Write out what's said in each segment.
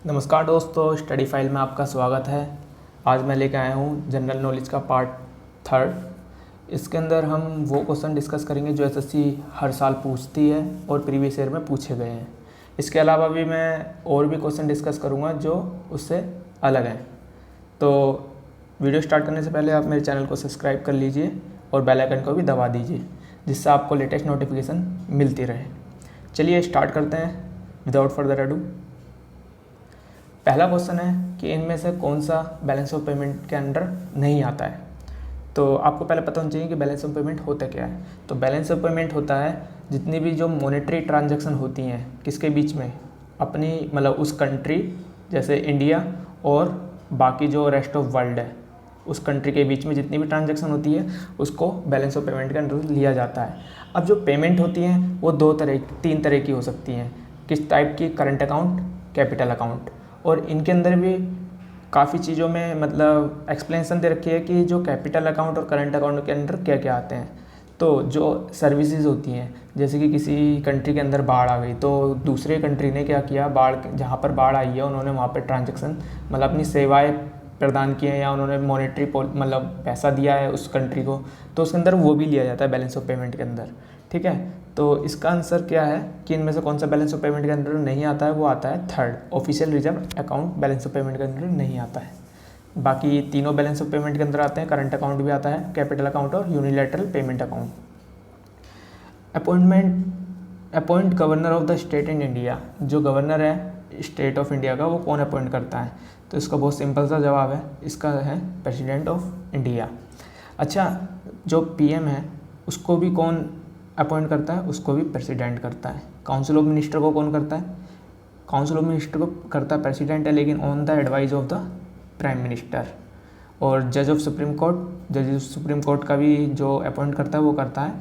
नमस्कार दोस्तों, study file में आपका स्वागत है। आज मैं लेकर आया हूँ जनरल नॉलेज का पार्ट 3। इसके अंदर हम वो क्वेश्चन डिस्कस करेंगे जो एसएससी हर साल पूछती है और प्रीवियस ईयर में पूछे गए हैं। इसके अलावा भी मैं और भी क्वेश्चन डिस्कस करूँगा जो उससे अलग हैं। तो वीडियो स्टार्ट करने से पहले आप मेरे चैनल को सब्सक्राइब कर लीजिए और बेल आइकन को भी दबा दीजिए, जिससे आपको लेटेस्ट नोटिफिकेशन मिलती रहे। चलिए स्टार्ट करते हैं विदाउट फर्दर अडू। पहला क्वेश्चन है कि इनमें से कौन सा बैलेंस ऑफ पेमेंट के अंडर नहीं आता है। तो आपको पहले पता होना चाहिए कि बैलेंस ऑफ पेमेंट होता क्या है। तो बैलेंस ऑफ पेमेंट होता है जितनी भी जो मॉनेटरी ट्रांजैक्शन होती हैं किसके बीच में, अपनी मतलब उस कंट्री जैसे इंडिया और बाकी जो रेस्ट ऑफ वर्ल्ड है उस कंट्री के बीच में जितनी भी ट्रांजैक्शन होती है उसको बैलेंस ऑफ पेमेंट के अंडर लिया जाता है। अब जो पेमेंट होती हैं वो तीन तरह की हो सकती हैं। किस टाइप की? Current account, capital account. और इनके अंदर भी काफ़ी चीज़ों में मतलब एक्सप्लेनेशन दे रखी है कि जो कैपिटल अकाउंट और करंट अकाउंट के अंदर क्या क्या आते हैं। तो जो सर्विसेज होती हैं, जैसे कि किसी कंट्री के अंदर बाढ़ आ गई तो दूसरे कंट्री ने क्या किया, जहाँ पर बाढ़ आई है उन्होंने वहाँ पर ट्रांजैक्शन मतलब अपनी सेवाएं प्रदान किए हैं या उन्होंने मॉनेटरी मतलब पैसा दिया है उस कंट्री को, तो उसके अंदर वो भी लिया जाता है बैलेंस ऑफ पेमेंट के अंदर। ठीक है, तो इसका आंसर क्या है कि इनमें से कौन सा बैलेंस ऑफ पेमेंट के अंदर नहीं आता है? वो आता है third, official reserve account balance of payment के अंदर नहीं आता है। बाकी तीनों बैलेंस ऑफ पेमेंट के अंदर आते हैं, करंट अकाउंट भी आता है, कैपिटल अकाउंट और unilateral payment account. Appoint governor of the state in India. जो गवर्नर है स्टेट ऑफ इंडिया का वो कौन अपॉइंट करता है? तो इसका बहुत सिंपल सा जवाब है, इसका है प्रेसिडेंट ऑफ इंडिया। अच्छा, जो पीएम है उसको भी कौन अपॉइंट करता है? उसको भी प्रेसिडेंट करता है। काउंसिल ऑफ मिनिस्टर को कौन करता है? काउंसिल ऑफ मिनिस्टर को करता है प्रेसिडेंट है, लेकिन on the advice of the prime minister. और जज ऑफ सुप्रीम कोर्ट का भी जो अपॉइंट करता है वो करता है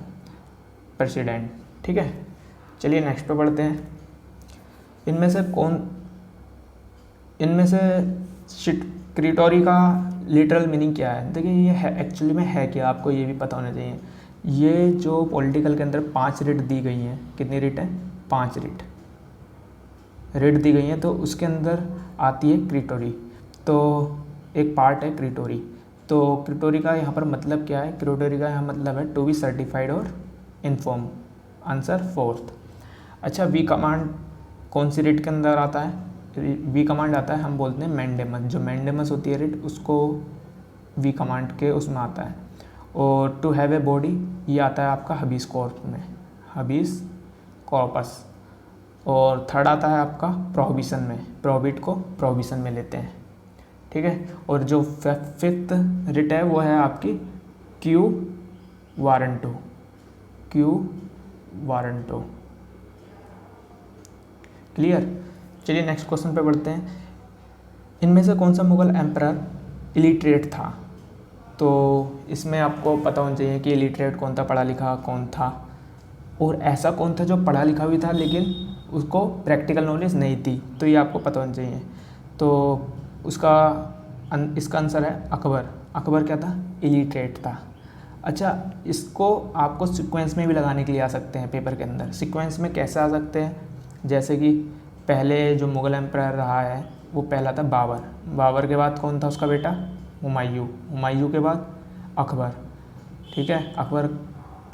प्रेसिडेंट। ठीक है, चलिए नेक्स्ट पे बढ़ते हैं। इनमें से सिक्योरिटी का लिटरल मीनिंग क्या है? देखिए ये है एक्चुअली में है क्या, आपको ये भी पता होना चाहिए। ये जो पॉलिटिकल के अंदर 5 रिट दी गई हैं, कितनी रिट है? 5 रिट दी गई हैं, तो उसके अंदर आती है क्रिटोरी। तो एक पार्ट है क्रिटोरी। तो क्रिटोरी का यहाँ पर मतलब क्या है? क्रिटोरी का यहाँ मतलब है टू बी सर्टिफाइड और इन्फॉर्म। Answer fourth. अच्छा, वी कमांड कौन सी रिट के अंदर आता है? वी कमांड आता है, हम बोलते हैं मैंडेमस। जो मैंडेमस होती है रिट उसको वी कमांड के उसमें आता है। और टू हैव ए बॉडी ये आता है आपका हबीस कॉर्पस में, हबीस कॉर्पस। और थर्ड आता है आपका प्रोहिबिशन में, प्रोहिबिट को प्रोहिबिशन में लेते हैं। ठीक है, और जो फिफ्थ रिट है वो है आपकी क्यू वारंटो, क्लियर। चलिए नेक्स्ट क्वेश्चन पे बढ़ते हैं। इनमें से कौन सा मुगल एम्परर इलिटरेट था? तो इसमें आपको पता होना चाहिए कि इलिटरेट कौन था, पढ़ा लिखा कौन था, और ऐसा कौन था जो पढ़ा लिखा भी था लेकिन उसको प्रैक्टिकल नॉलेज नहीं थी, तो ये आपको पता होना चाहिए। तो इसका आंसर है अकबर। अकबर क्या था? इलिटरेट था। अच्छा, इसको आपको सीक्वेंस में भी लगाने के लिए आ सकते हैं पेपर के अंदर। सीक्वेंस में कैसे आ सकते हैं? जैसे कि पहले जो मुग़ल एम्परर रहा है वो पहला था बाबर। बाबर के बाद कौन था उसका बेटा? हुमायूं के बाद अकबर। ठीक है, अकबर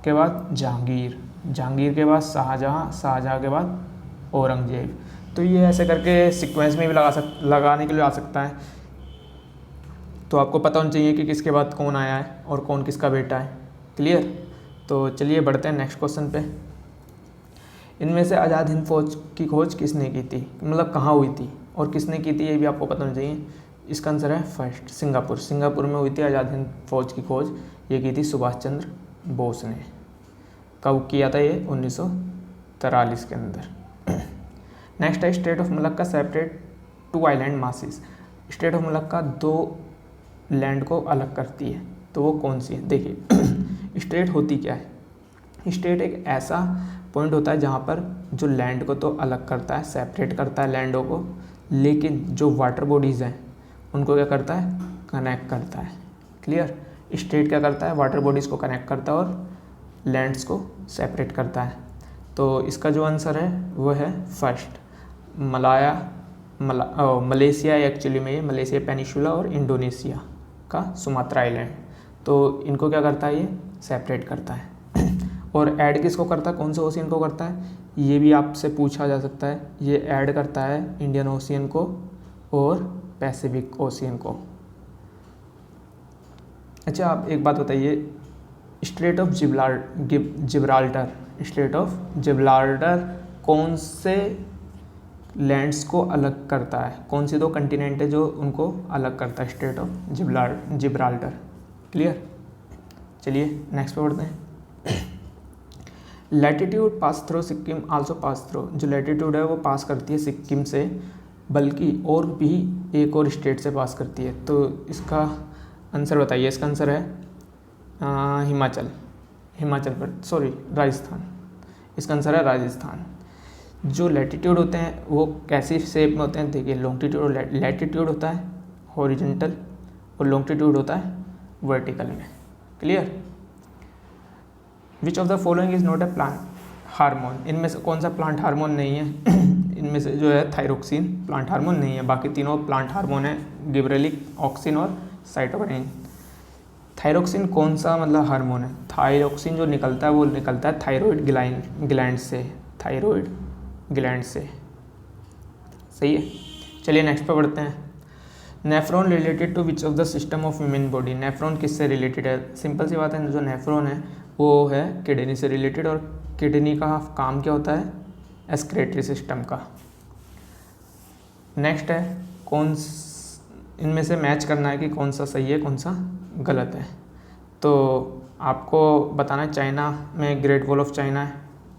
के बाद जहांगीर के बाद शाहजहाँ के बाद औरंगजेब। तो ये ऐसे करके सीक्वेंस में भी लगाने के लिए आ सकता है। तो आपको पता होना चाहिए कि किसके बाद कौन आया है और कौन किसका बेटा है। क्लियर। तो चलिए बढ़ते हैं नेक्स्ट क्वेश्चन पे। इनमें से आज़ाद हिंद फौज की खोज किसने की थी? मतलब कहाँ हुई थी और किसने की थी, ये भी आपको पता होना चाहिए। इसका आंसर है फर्स्ट, सिंगापुर में हुई थी आज़ाद हिंद फौज की खोज। ये की थी सुभाष चंद्र बोस ने। कब किया था ये? 1943 के अंदर। नेक्स्ट है state of Malacca separate 2 island masses. State of Malacca 2 land को अलग करती है, तो वो कौन सी है? देखिए स्टेट होती क्या है? स्टेट एक ऐसा पॉइंट होता है जहाँ पर जो लैंड को तो अलग करता है, सेपरेट करता है लैंडों को, लेकिन जो वाटर बॉडीज़ हैं उनको क्या करता है? कनेक्ट करता है। क्लियर। स्टेट क्या करता है? वाटर बॉडीज़ को कनेक्ट करता है और लैंड्स को सेपरेट करता है। तो इसका जो आंसर है वो है फर्स्ट, मलेशिया एक्चुअली में, ये मलेशिया पेनिनसुला और इंडोनेशिया का सुमात्रा आइलैंड, तो इनको क्या करता है, ये सेपरेट करता है। और ऐड किसको करता है, कौन से ओशियन को करता है, ये भी आपसे पूछा जा सकता है। ये ऐड करता है इंडियन ओशियन को और पैसिफिक ओशियन को। अच्छा, आप एक बात बताइए, straight of Gibraltar, straight of Gibraltar कौन से लैंड्स को अलग करता है, कौन सी दो कंटिनेंट है जो उनको अलग करता है, स्ट्रेट ऑफ जिब्राल्टर। क्लियर। चलिए नेक्स्ट पे बढ़ते हैं। Latitude pass through Sikkim also pass through, जो लैटिट्यूड है वो पास करती है सिक्किम से, बल्कि और भी एक और स्टेट से पास करती है। तो इसका आंसर बताइए। इसका आंसर है राजस्थान। इसका आंसर है राजस्थान। जो लैटिट्यूड होते हैं वो कैसी शेप में होते हैं, देखिए लॉन्गिट्यूड और लैटिट्यूड होता है हॉरिजॉन्टल और लॉन्गिट्यूड होता है वर्टिकल में। Clear. Which of the following is not a plant hormone, इनमें से कौन सा प्लांट हार्मोन नहीं है? इनमें से जो है थायरोक्सिन प्लांट हार्मोन नहीं है, बाकी तीनों प्लांट हार्मोन है, गिबरेलिक, ऑक्सिन और साइटोकिनिन। थायरोक्सिन कौन सा मतलब हार्मोन है? थायरोक्सिन जो निकलता है वो निकलता है थायराइड ग्लैंड से, थायराइड ग्लैंड से। सही है। चलिए नेक्स्ट पे बढ़ते हैं। Nephron related to which of the system of human body, nephron किससे रिलेटेड है? सिंपल सी बात है, जो नेफ्रॉन है वो है किडनी से रिलेटेड, और किडनी का काम क्या होता है? एक्सक्रीटरी सिस्टम का। नेक्स्ट है इनमें से मैच करना है कि कौन सा सही है कौन सा गलत है। तो आपको बताना है, चाइना में ग्रेट वॉल ऑफ चाइना है,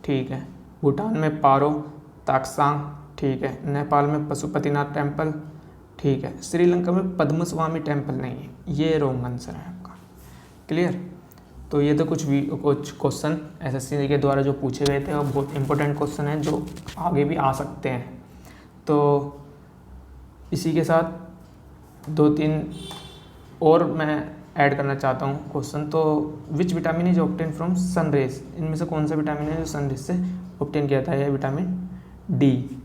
ठीक है। भूटान में पारो ताक्सांग, ठीक है। नेपाल में पशुपतिनाथ टेम्पल, ठीक है। श्रीलंका में पद्मस्वामी टेम्पल नहीं है, ये रॉन्ग आंसर है आपका। क्लियर। तो ये तो कुछ क्वेश्चन एसएससी के द्वारा जो पूछे गए थे और बहुत इंपॉर्टेंट क्वेश्चन हैं जो आगे भी आ सकते हैं। तो इसी के साथ 2-3 और मैं ऐड करना चाहता हूँ क्वेश्चन। तो which vitamin is obtain from sun rays, इनमें से कौन सा विटामिन है जो सन रेज से ऑब्टेन किया था? यह विटामिन डी।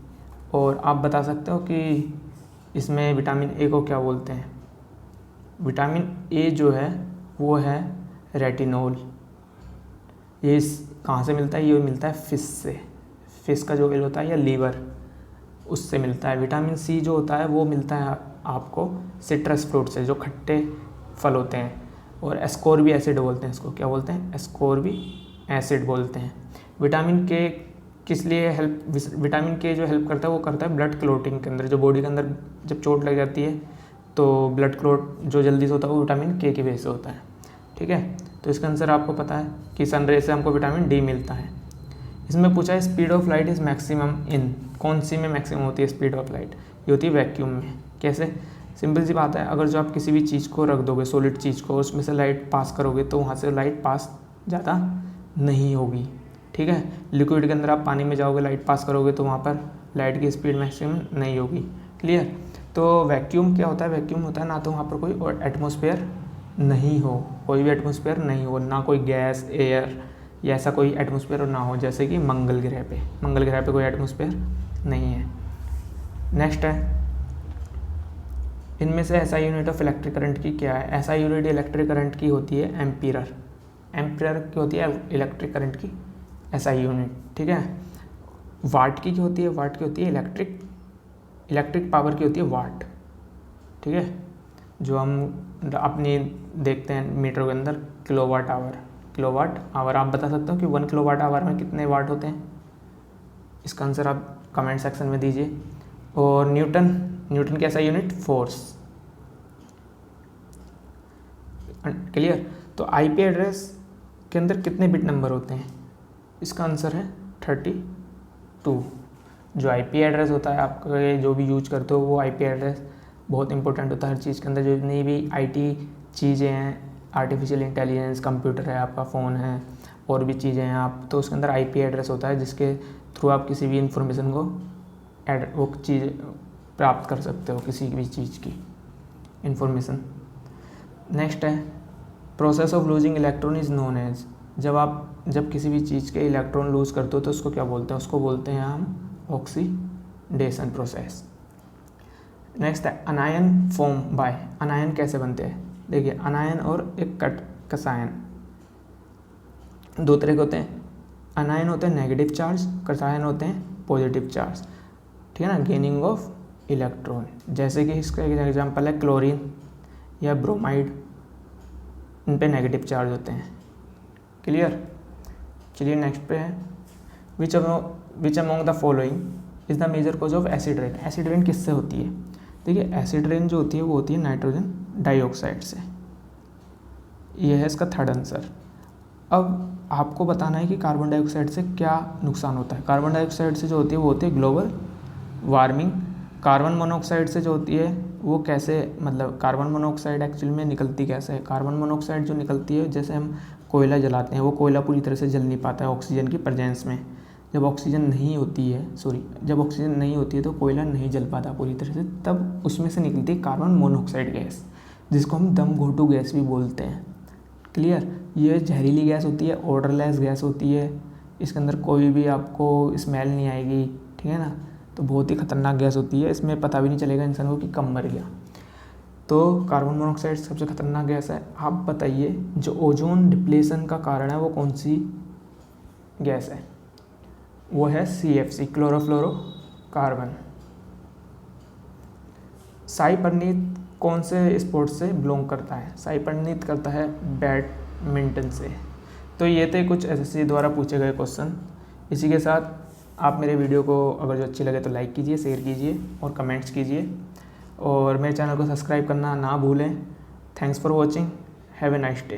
और आप बता सकते हो कि इसमें विटामिन ए को क्या बोलते हैं? विटामिन ए जो है वो है रेटिनोल। ये कहाँ से मिलता है? ये मिलता है फिश से, फिश का जो ऑयल होता है या लीवर, उससे मिलता है। विटामिन सी जो होता है वो मिलता है आपको सिट्रस फ्रूट से, जो खट्टे फल होते हैं। और एस्कॉर्बिक एसिड बोलते हैं इसको, क्या बोलते हैं? एस्कॉर्बिक एसिड बोलते हैं। विटामिन के किस लिए विटामिन के जो हेल्प करता है वो करता है ब्लड क्लोटिंग के अंदर, जो बॉडी के अंदर जब चोट लग जाती है तो ब्लड क्लोट जो जल्दी से होता है वो विटामिन के की वजह से होता है, ठीक है। तो इसका आंसर आपको पता है कि सनरेज से हमको विटामिन डी मिलता है। इसमें पूछा है speed of light is maximum in, कौन सी में मैक्सिमम होती है स्पीड ऑफ लाइट? ये होती है वैक्यूम में। कैसे? सिंपल सी बात है, अगर जो आप किसी भी चीज़ को रख दोगे, सॉलिड चीज़ को, उसमें से लाइट पास करोगे तो वहाँ से लाइट पास ज़्यादा नहीं होगी, ठीक है। लिक्विड के अंदर आप पानी में जाओगे, लाइट पास करोगे तो वहाँ पर लाइट की स्पीड मैक्सिमम नहीं होगी। क्लियर। तो वैक्यूम क्या होता है? वैक्यूम होता है ना तो वहाँ पर कोई एटमॉस्फेयर नहीं हो, कोई भी एटमॉस्फेयर नहीं हो, ना कोई गैस, एयर या ऐसा कोई एटमॉस्फेयर ना हो, जैसे कि मंगल ग्रह पे कोई एटमॉस्फेयर नहीं है। नेक्स्ट है, इनमें से SI unit of electric current की क्या है? एसआई यूनिट इलेक्ट्रिक करंट की होती है एम्पीयर। एम्पीयर की होती है इलेक्ट्रिक करंट की एसआई यूनिट, ठीक है। वाट की होती है? वाट की होती है इलेक्ट्रिक पावर की होती है वाट, ठीक है। जो हम अपनी देखते हैं मीटर के अंदर किलोवाट आवर। आप बता सकते हो कि 1 किलोवाट आवर में कितने वाट होते हैं? इसका आंसर आप कमेंट सेक्शन में दीजिए। और न्यूटन कैसा यूनिट? फोर्स। क्लियर। तो आईपी एड्रेस के अंदर कितने बिट नंबर होते हैं? इसका आंसर है 32। जो आईपी एड्रेस होता है आपका जो भी यूज करते हो वो आईपी एड्रेस बहुत इंपॉर्टेंट होता है हर चीज़ के अंदर। जितनी भी आईटी चीज़ें हैं, आर्टिफिशियल इंटेलिजेंस, कंप्यूटर है, आपका फ़ोन है, और भी चीज़ें हैं आप, तो उसके अंदर आईपी एड्रेस होता है जिसके थ्रू आप किसी भी इंफॉर्मेशन को वो चीज़ प्राप्त कर सकते हो, किसी भी चीज़ की इंफॉर्मेशन। नेक्स्ट है, process of losing electron is known as, जब किसी भी चीज़ के इलेक्ट्रॉन लूज़ करते हो तो उसको क्या बोलते हैं? उसको बोलते हैं हम ऑक्सीडेशन प्रोसेस। नेक्स्ट है अनायन फॉर्म बाय, अनायन कैसे बनते हैं? देखिए अनायन और एक कसायन दो तरह के होते हैं। अनायन होते हैं नेगेटिव चार्ज, कसायन होते हैं पॉजिटिव चार्ज, ठीक है ना, गेनिंग ऑफ इलेक्ट्रॉन। जैसे कि इसका एक एग्जांपल है क्लोरीन या ब्रोमाइड, इन पे नेगेटिव चार्ज होते हैं। क्लियर? चलिए नेक्स्ट पे है which among the following is the major cause of acid rain. Acid rain किससे होती है? देखिए एसिड रेन जो होती है वो होती है नाइट्रोजन डाइऑक्साइड से। ये है इसका थर्ड आंसर। अब आपको बताना है कि कार्बन डाइऑक्साइड से क्या नुकसान होता है। कार्बन डाइऑक्साइड से जो होती है वो होती है ग्लोबल वार्मिंग। कार्बन मोनोऑक्साइड से जो होती है वो कैसे, मतलब कार्बन मोनोऑक्साइड एक्चुअली में निकलती कैसे है? कार्बन मोनोऑक्साइड जो निकलती है, जैसे हम कोयला जलाते हैं, वो कोयला पूरी तरह से जल नहीं पाता है ऑक्सीजन की प्रेजेंस में। जब ऑक्सीजन नहीं होती है तो कोयला नहीं जल पाता पूरी तरह से, तब उसमें से निकलती है कार्बन मोनोऑक्साइड गैस, जिसको हम दम घोटू गैस भी बोलते हैं। क्लियर? ये जहरीली गैस होती है, ऑडरलेस गैस होती है, इसके अंदर कोई भी आपको स्मेल नहीं आएगी, ठीक है ना। तो बहुत ही खतरनाक गैस होती है, इसमें पता भी नहीं चलेगा इंसान को कि कब मर गया। तो कार्बन मोनोऑक्साइड सबसे खतरनाक गैस है। आप बताइए जो ओजोन डिप्लेशन का कारण है वो कौन सी गैस है? वो है CFC, क्लोरोफ्लोरोकार्बन। साई परनीत कौन से स्पोर्ट से बिलोंग करता है? साई परनीत करता है बैडमिंटन से। तो ये थे कुछ SSC द्वारा पूछे गए क्वेश्चन। इसी के साथ आप मेरे वीडियो को अगर जो अच्छी लगे तो लाइक कीजिए, शेयर कीजिए और कमेंट्स कीजिए, और मेरे चैनल को सब्सक्राइब करना ना भूलें। Thanks for watching, have a nice day.